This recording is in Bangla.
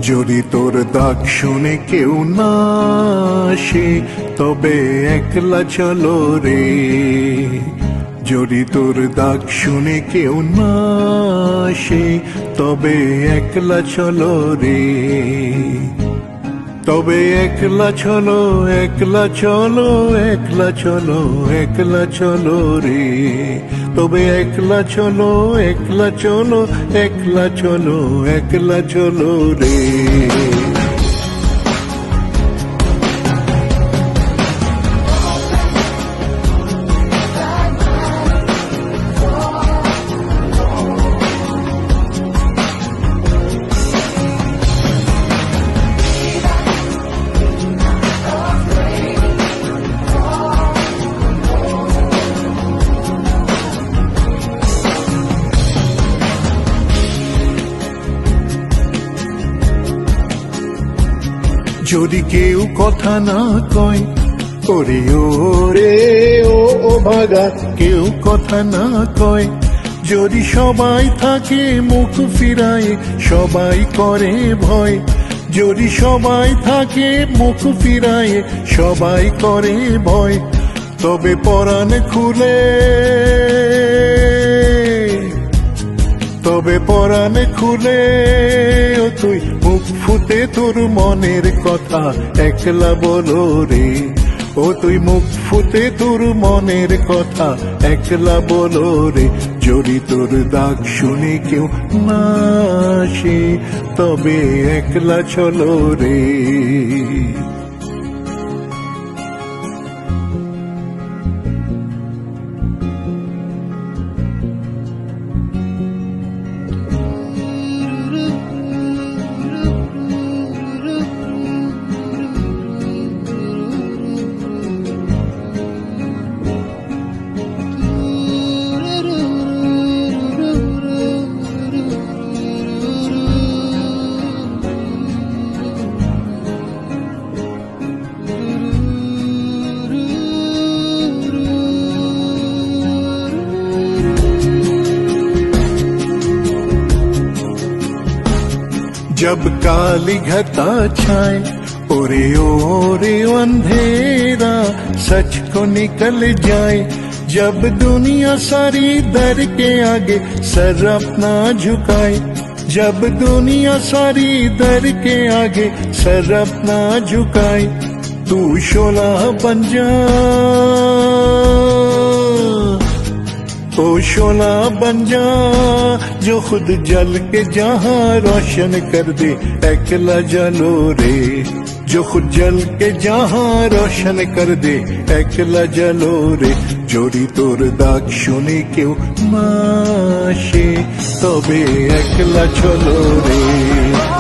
যদি তোর ডাক শুনে কেউ না আসে তবে একলা চলো রে, যদি তোর ডাক শুনে কেউ না আসে তবে একলা চলো রে, তবে একলা চলো একলা চলো একলা চলো একলা চলো রে, তবে একলা চলো একলা চলো একলা চলো একলা চলো রে। যদি কেউ কথা না কয় ওরে ওরে ও ভাগা, কেউ কথা না কয়, যদি সবাই থাকে মুখ ফিরায় সবাই করে ভয়, যদি সবাই থাকে মুখ ফিরায় সবাই করে ভয়, তবে পরাণ খুলে, তবে পরাণ খুলে ও তুই মুখ ফুটে তোর মনের কথা একলা বলো রে, ও তুই মুখ ফুটে তোর মনের কথা একলা বলো রে, যদি তোর ডাক শুনে কেউ না আসে তবে একলা চলো রে। जब काली घटा छाए ओरे ओरे अंधेरा सच को निकल जाए, जब दुनिया सारी दर के आगे सर अपना झुकाए, जब दुनिया सारी दर के आगे सर अपना झुकाए, तू शोला बन जा, ओ शोला बन जा जो खुद जल के जहां रोशन कर दे एकला जलो रे, जो खुद जल के जहां रोशन कर दे एकला जलो रे, যদি তোর ডাক শুনে কেউ না আসে তবে একলা চলো রে।